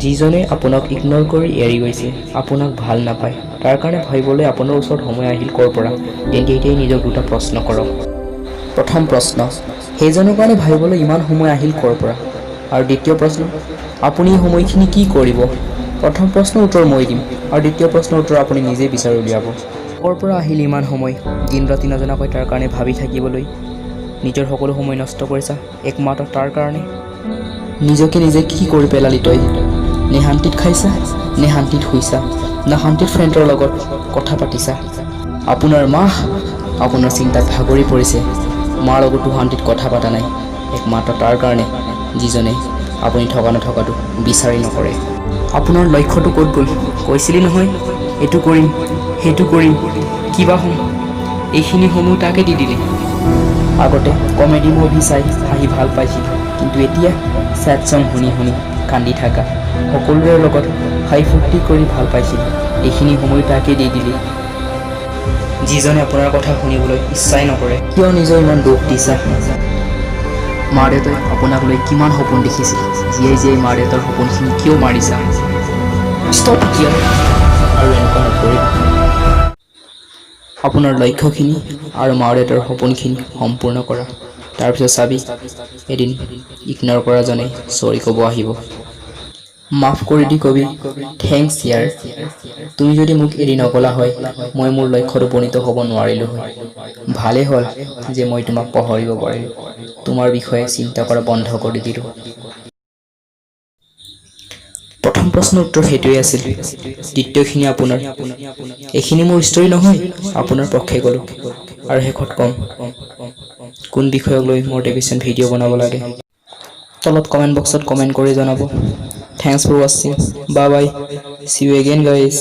যিজনে আপোনাক ইগন'ৰ কৰি এৰি গৈছে, আপোনাক ভাল নাপায়, তাৰ কাৰণে ভাবিবলৈ আপোনাৰ ওচৰত সময় আহিল ক'ৰ পৰা? তেন্তে এতিয়াই নিজক দুটা প্ৰশ্ন কৰক। প্ৰথম প্ৰশ্ন, সেইজনৰ কাৰণে ভাবিবলৈ ইমান সময় আহিল ক'ৰ পৰা? আৰু দ্বিতীয় প্ৰশ্ন, আপুনি এই সময়খিনি কি কৰিব? প্ৰথম প্ৰশ্নৰ উত্তৰ মই দিম আৰু দ্বিতীয় প্ৰশ্নৰ উত্তৰ আপুনি নিজেই বিচাৰি উলিয়াব। ক'ৰ পৰা আহিল ইমান সময় দিন ৰাতি নজনাকৈ তাৰ কাৰণে ভাবি থাকিবলৈ? নিজৰ সকলো সময় নষ্ট কৰিছা একমাত্ৰ তাৰ কাৰণে? নিজকে নিজে কি কৰি পেলালি তই? নে শান্তিত খাইছা, নে শান্তিত শুইছা, না শান্তিত ফ্ৰেণ্ডৰ লগত কথা পাতিছা? আপোনাৰ মা আপোনাৰ চিন্তাত ভাগৰি পৰিছে, মাৰ লগতো শান্তিত কথা পতা নাই, একমাত্ৰ তাৰ কাৰণে যিজনে আপুনি থকা নথকাটো বিচাৰি নকৰে। আপোনাৰ লক্ষ্যটো ক'ত গ'ল? কৈছিলি নহয় এইটো কৰিম সেইটো কৰিম, কিবা হ'ম, এইখিনি সময় তাকে দি দিলি। আগতে কমেডি মুভি চাই হাঁহি ভাল পাইছিল, কিন্তু এতিয়া ছেড ছং শুনি শুনি কান্দি থাকা, সকলোৰে লগত হাঁহি ফূৰ্তি কৰি ভাল পাইছিল, এইখিনি সময় তাকে দি দিলি। যিজনে আপোনাৰ কথা শুনিবলৈ ইচ্ছাই নকৰে। কিয় নিজৰ ইমান দুখ দিছা? মা দেউতাই আপোনাক লৈ কিমান সপোন দেখিছিল, জীয়াই জীয়াই মা দেউতাৰ সপোনখিনি কিয় মাৰিছা? ষ্টপ এতিয়া আৰু এনেকুৱা নকৰিবা। আপোনাৰ লক্ষ্যখিনি আৰু মা দেউতাৰ সপোনখিনি সম্পূৰ্ণ কৰা, তাৰপিছত চাবি এদিন ইগন'ৰ কৰাজনে চৰি ক'ব আহিব। মাফ কৰি দি কবি, থেংকছ ইয়াৰ, তুমি যদি মোক এৰি নগলা হয় মই মোৰ লক্ষ্যত উপনীত হ'ব নোৱাৰিলোঁ হয়। ভালেই হ'ল যে মই তোমাক পাহৰিব পাৰিলোঁ, তোমাৰ বিষয়ে চিন্তা কৰা বন্ধ কৰি দিলোঁ। প্ৰথম প্ৰশ্নৰ উত্তৰ সেইটোৱেই আছিল, দ্বিতীয়খিনি আপোনাৰ। এইখিনি মোৰ ষ্টৰী নহয়, আপোনাৰ পক্ষে ক'লোঁ। আৰু শেষত ক'ম কোন বিষয়ক লৈ মটিভেশ্যন ভিডিঅ' বনাব লাগে, তলত কমেণ্ট বক্সত কমেণ্ট কৰি জনাব। থেংকছ ফৰ ৱাচিং, bye bye, see you again guys.